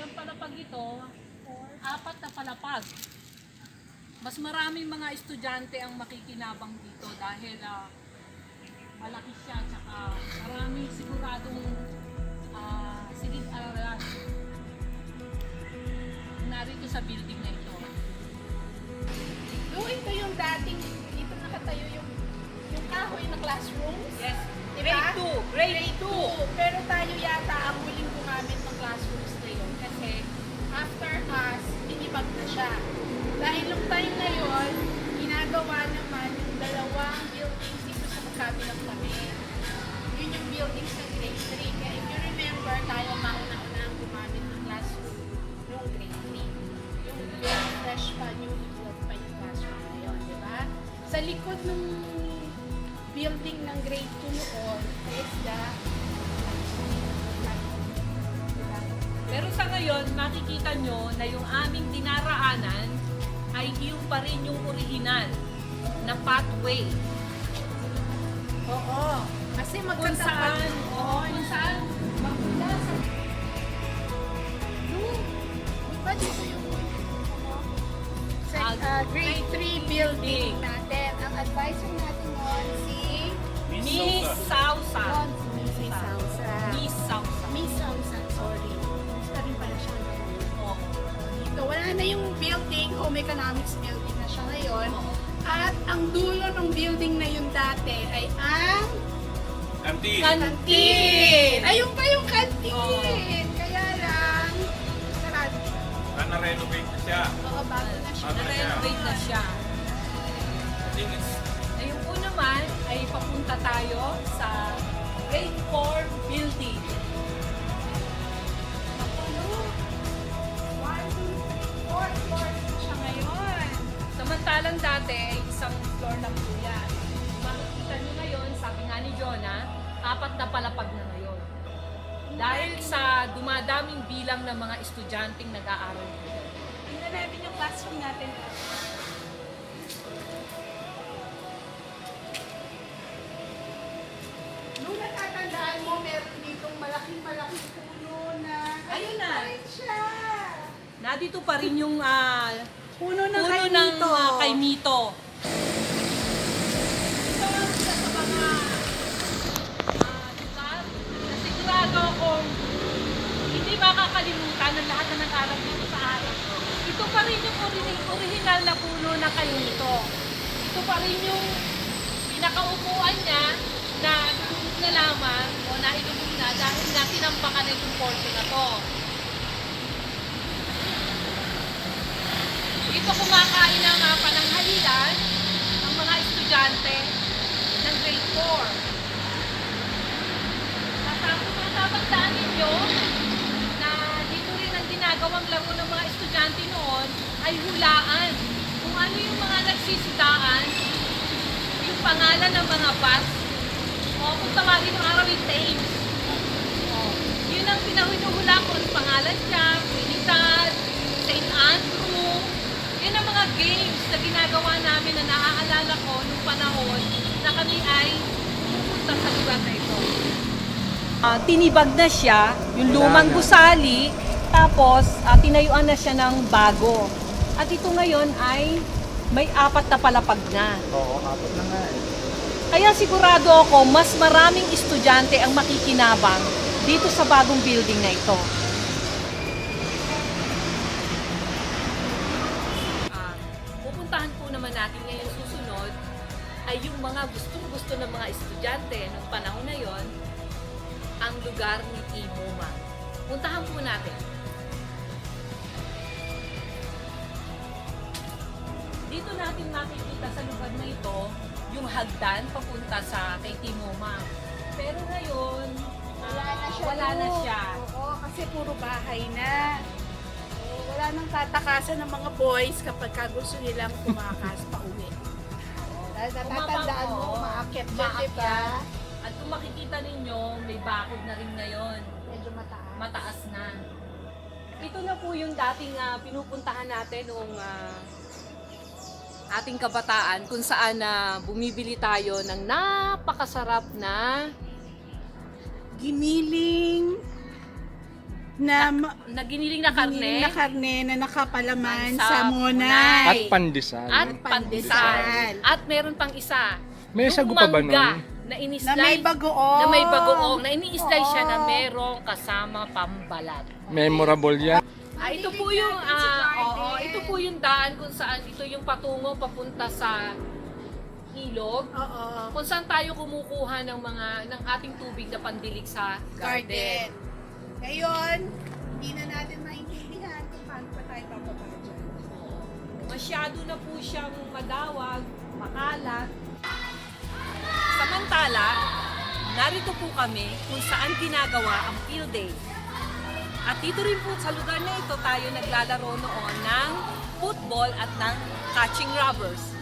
Ilang palapag ito? Apat na palapag. Mas maraming mga estudyante ang makikinabang dito dahil malaki siya tsaka maraming siguradong silid-aralan narito sa building na ito. No, ito yung dating, dito nakatayo yung kahoy na classrooms. Yes. Diba? Grade 2. Pero tayo yata ang huling gumamit ng classrooms na yun kasi after us, inibag na siya. Dahil nung time na yun, ginagawa naman yung dalawang buildings dito sa magkabilang kami. Yun yung buildings ng grade 3. Kaya if you remember, tayo mauna-una ang gumamit ng classroom yung grade 3. Yung very fresh pa, newly built pa yung classroom na yun, di ba? Sa likod ng building ng grade 2 noon is the Pero sa ngayon, makikita nyo na yung aming dinaraanan ay yung pa rin yung original na pathway. Oo. Kasi Kung magkatapat. saan, kung saan magmula sa Di ba dito yung grade 3 building building. natin. Ang advisor natin noon si Miss Sausa. Miss Sausa. Miss Sausa. Miss Sausa, sorry. Gusto rin pala siya. Oh. Dito, wala na yung building, home economics building na siya ngayon. At ang dulo ng building na yun dati ay ang Empty. Kantin! Ayun pa yung kantin! Oo. Kaya lang, sarado. Na-renovate na siya. Oo, bago na siya. Bago na siya. Na-renovate na siya. I think it's Ayun po naman ay papunta tayo sa grade 4 building. Fourth floor na siya ngayon. Samantalang dati ay isang floor lang po yan. Makikita nyo ngayon, sabi nga ni Jonah, 4 na palapag na ngayon. Dahil sa dumadaming bilang ng mga estudyanteng nag-aaral dito. Tingnan natin yung classroom natin. Nung natatandaan mo, meron ditong malaking puno na... Ayun na. pa rin siya. Nandito pa rin yung Puno ng puno ng kaimito. Ito ang isa sa mga lugar na sigurado akong hindi makakalimutan ng lahat na nag-aral dito sa aral. Ito pa rin yung original na puno ng kaimito. Ito pa rin yung pinakaupuan niya na dudulog na lamang o nailubog na dahil na tinampakan na yung porte na to. Ito kumakain ng pananghalian ng mga estudyante ng grade 4. Natatandaan ninyo na dito rin ang ginagawang laro ng mga estudyante noon ay hulaan. Kung ano yung mga nagsisitaan, yung pangalan ng mga bus, o kung tawagin yung araw yung Thames. Yun ang pinahuhula ko ang pangalan niya, Trinidad, St. Andrew. Yun ang mga games na ginagawa namin na naaalala ko nung panahon na kami ay pupunta sa lugar na ito. Tinibag na siya, yung lumang gusali, tapos tinayuan na siya ng bago. At ito ngayon ay may 4 na palapag na. Oo, 4 na nga eh. Kaya sigurado ako, mas maraming estudyante ang makikinabang dito sa bagong building na ito. Pupuntahan po naman natin ngayon susunod ay yung mga gustong-gusto ng mga estudyante noong panahon na yon, ang lugar ni Timoma. Puntahan po natin. Dito natin makikita sa lugar na ito yung hagdan papunta sa kay Timoma. Pero ngayon, wala na siya. Oo, kasi puro bahay na. Wala nang tatakasan ng mga boys kapag gusto nilang kumakas pa uwi. Dahil natatandaan mo, Oo, maakyat dyan, di ba? At kung makikita ninyo, may bakod na rin ngayon. Medyo mataas. Mataas na. Ito na po yung dating pinupuntahan natin noong ating kabataan kung saan bumibili tayo ng napakasarap na Giniling na giniling na karne. na karne na nakapalaman Sa sa monay. At pandesal. At pandesal. pandesal. At meron pang isa. May yung sago pa ba mangga nun? na Na ini-slice. may bagoong. Na may bagoong. Na ini-slice siya na Oo. merong kasama pambalat. Memorable yan. Ito po yung ito po yung daan kung saan ito yung patungo papunta sa ilog. Oo. Kung saan tayo kumukuha ng ating tubig na pandilig sa Garden. garden. Ngayon, hindi na natin maintindihan kung paano pa tayo bababa dyan. Masyado na po siyang madawag, makalat. Samantala, narito po kami kung saan ginagawa ang field day. At dito rin po sa lugar na ito tayo naglalaro noon ng football at ng catching rubbers.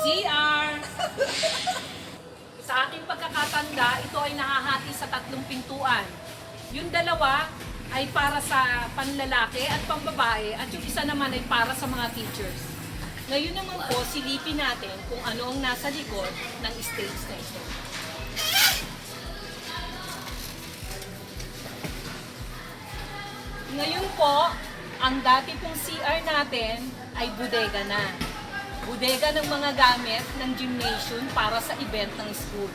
CR! Sa aking pagkakatanda, ito ay nahahati sa 3 pintuan. Yung dalawa ay para sa panlalaki at pambabae at yung isa naman ay para sa mga teachers. Ngayon naman po, silipin natin kung ano ang nasa likod ng stage na ito. Ngayon po, ang dati pong CR natin ay bodega na. Bodega ng mga gamit ng gymnasium para sa event ng school.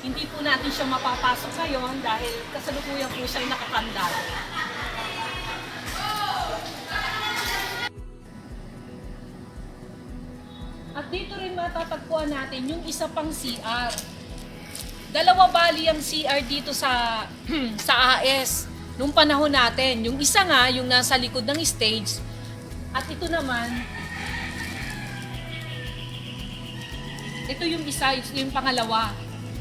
Hindi po natin siya mapapasok ngayon dahil kasalukuyan po siyang nakakandal. At dito rin matatagpuan natin yung isa pang CR. Dalawa bali ang CR dito sa sa AS nung panahon natin. Yung isa nga, yung nasa likod ng stage. At ito naman, ito yung isa, yung pangalawa.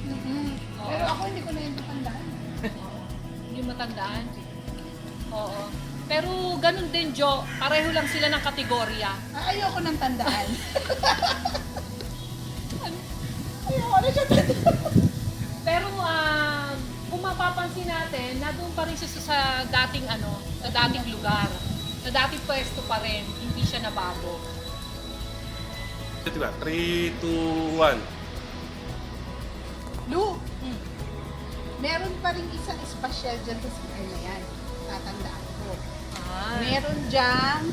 Oo. Pero ako hindi ko na yun matandaan. Yung matandaan. Oo. Pero ganun din, Jo. Pareho lang sila ng kategorya. Ayoko ng tandaan. Ayoko na siya tandaan. Pero kung mapapansin natin, nandun pa rin siya sa dating sa dating lugar. Sa dating pwesto pa rin, hindi siya nabago. Ito ba? 3, 2, 1. Lu, meron pa rin isang special dyan sa CR na yan. Tatandaan ko. Meron dyang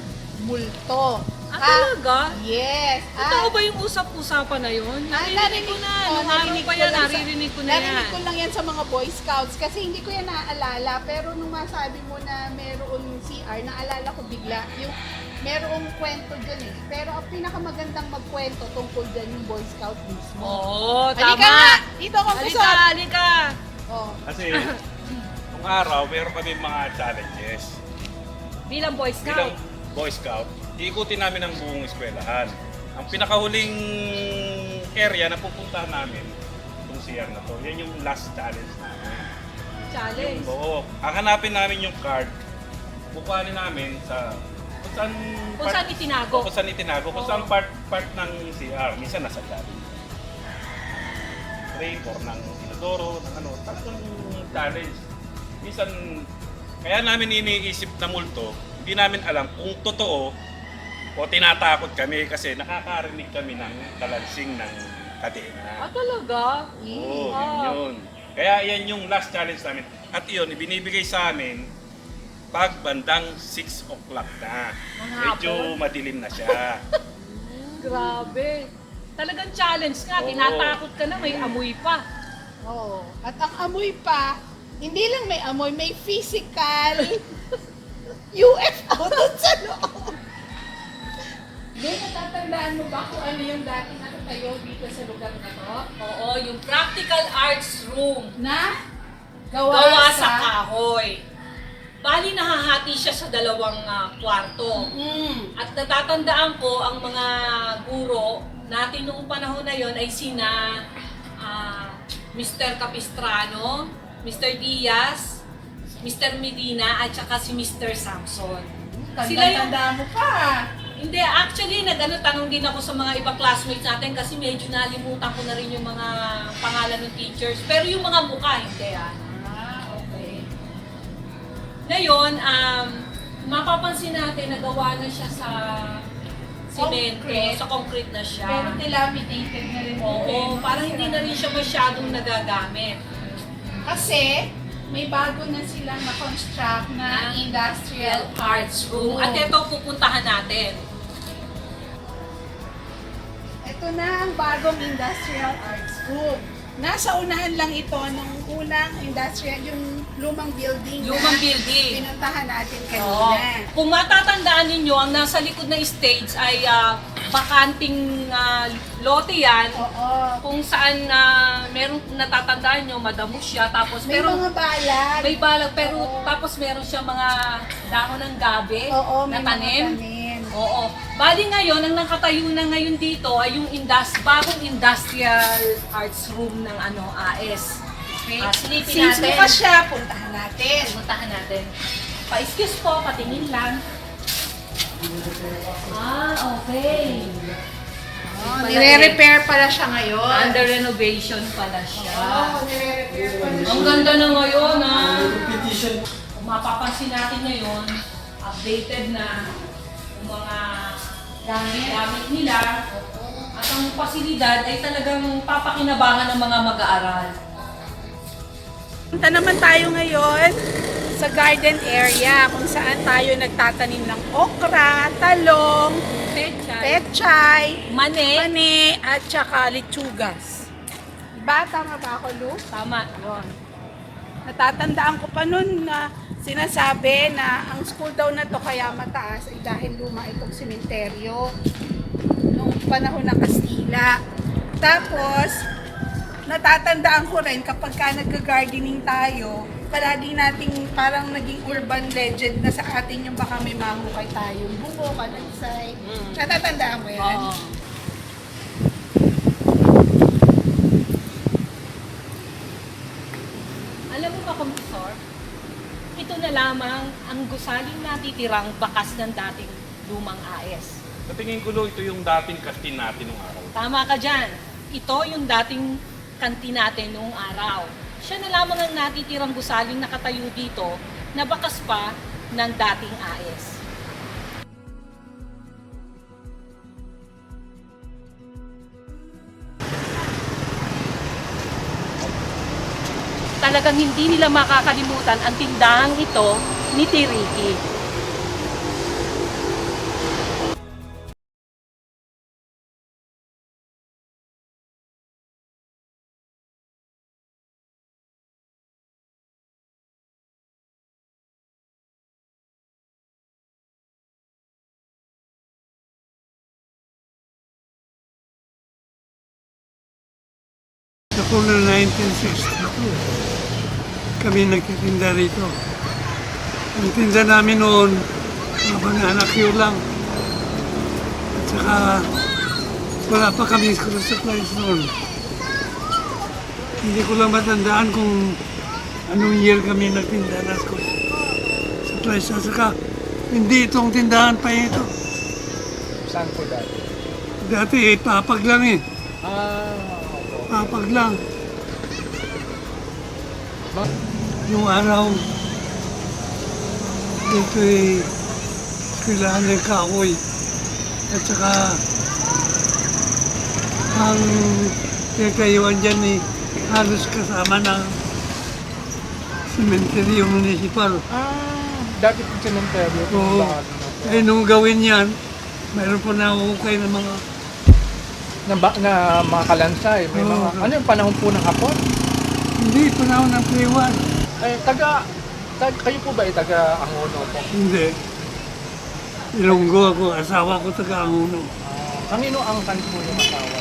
multo. Talaga? Yes. Totoo ba yung usap-usapan na yun? Narinig ko na. Nung araw pa yan, naririnig ko na yan. Narinig ko lang yan sa mga Boy Scouts kasi hindi ko yan naaalala. Pero nung masabi mo na meron CR, naalala ko bigla yung merong kwento dyan eh. Pero ang pinakamagandang magkwento tungkol dyan yung Boy Scout mismo. Oo, Halika tama. nga! Dito ako Halika, halika. Oh. Kasi, nung araw, meron kami mga challenges. Bilang Boy Bilang Scout. Boy Scout, iikutin namin ang buong eskwelahan. Ang pinakahuling area na pupuntahan namin, itong CR na to, yan yung last challenge namin. Challenge. Oo. Ang hanapin namin yung card kukuhanin namin sa Kung saan itinago. Kung saan itinago. Kung Oo. saan part ng CR. Minsan nasa gabi. Frame or ng inodoro, ng ano. Tatlong challenge. Minsan, kaya namin iniisip na multo, hindi namin alam kung totoo o tinatakot kami kasi nakakarinig kami ng kalansing ng kadena. Talaga? Oo, Ah. yun. Kaya yan yung last challenge namin. At yun, ibinibigay sa amin pag bandang 6 o'clock na. Ng Medyo hapon? madilim na siya. Grabe. Talagang challenge nga. Oo. Tinatakot ka na, may amoy pa. Oo. At ang amoy pa, hindi lang may amoy, may physical UFO doon sa loob. May natatandaan mo ba kung ano yung dating nakatayo dito sa lugar na to? Oo, yung practical arts room. Na Gawa sa kahoy. Bali, nahahati siya sa dalawang kwarto. At natatandaan ko, ang mga guro natin noong panahon na yon ay sina Mr. Capistrano, Mr. Diaz, Mr. Medina, at saka si Mr. Samson. Tanda mo pa. Hindi, actually, tanong din ako sa mga ibang classmates natin kasi medyo nalimutan ko na rin yung mga pangalan ng teachers. Pero yung mga mukha, hindi Okay. Ngayon, mapapansin natin na gawa na siya sa semento, Concrete. sa concrete na siya. Pero dilapidated na rin. Oo, parang hindi na rin siya masyadong nagagamit. Kasi may bago na silang na-construct na industrial arts room. At ito, pupuntahan natin. Ito na ang bagong industrial arts room. Nasa unahan lang ito nung unang industrial, yung lumang building Lumang na building. pinuntahan natin Oo. kanina. Kung matatandaan ninyo, ang nasa likod na stage ay bakanting lote yan. Oo. Kung saan merong natatandaan nyo, madamo siya. Tapos May pero mga balag. may balag, pero Oo. tapos meron siya mga dahon ng gabi Oo, na may tanim. mga tanim. Oo. Bali ngayon, ang nakatayo na ngayon dito ay yung bagong industrial arts room ng AS. Okay. Silipin Since natin. bukas siya, puntahan natin. Puntahan natin. Pa-excuse po, patingin lang. Okay. Oh, nire-repair pala siya ngayon. Under renovation pala siya. Oh, nire-repair pala siya. Ang ganda na ngayon, Kung mapapansin natin ngayon, updated na yung mga gamit nila. At ang pasilidad ay talagang papakinabangan ng mga mag-aaral. Punta naman tayo ngayon sa garden area kung saan tayo nagtatanim ng okra, talong, pechay, mani, at saka lechugas. Diba? Tama ba ako, Lu? Tama. Yun. Natatandaan ko pa nun na sinasabi na ang school daw na to kaya mataas ay dahil luma itong sementeryo noong panahon ng Kastila. Tapos, natatandaan ko rin kapag ka nag-gardening tayo, palagi nating parang naging urban legend na sa atin yung baka may mahukay tayo. Bungo, kalansay. Natatandaan mo yan? Oo. Alam mo ba, Komisor, ito na lamang ang gusaling natitirang bakas ng dating lumang AS. Sa tingin ko, Lo, ito yung dating kantin natin ng araw. Tama ka dyan. Ito yung dating kantin natin noong araw. Siya na lamang ang natitirang gusaling nakatayo dito na bakas pa ng dating AS. Talagang hindi nila makakalimutan ang tindahang ito ni Tiriki. Ako na 1962, kami nagtitinda rito. Ang tinda namin noon, mga banana Q lang. At saka, wala pa kami school supplies noon. Hindi ko lang matandaan kung anong year kami nagtinda na school rice at saka hindi itong tindahan pa ito. Saan po dati? Dati papag lang eh. Opo. Papag lang. Ma- Yung araw, dito kailangan ng kahoy. At saka, ang kakayuan dyan halos kasama ng sementeryo municipal. Dati po cementerio. Oo. Eh, nung gawin yan, mayroon po nahuhukay ng mga Na mga kalansay. May Oo. mga, ano yung panahon po ng hapon? hindi panahon ng P1. Kayo po ba ay taga Angono po? Hindi. Ilonggo ako, asawa ko taga Anguno. Kanino ang po yung asawa?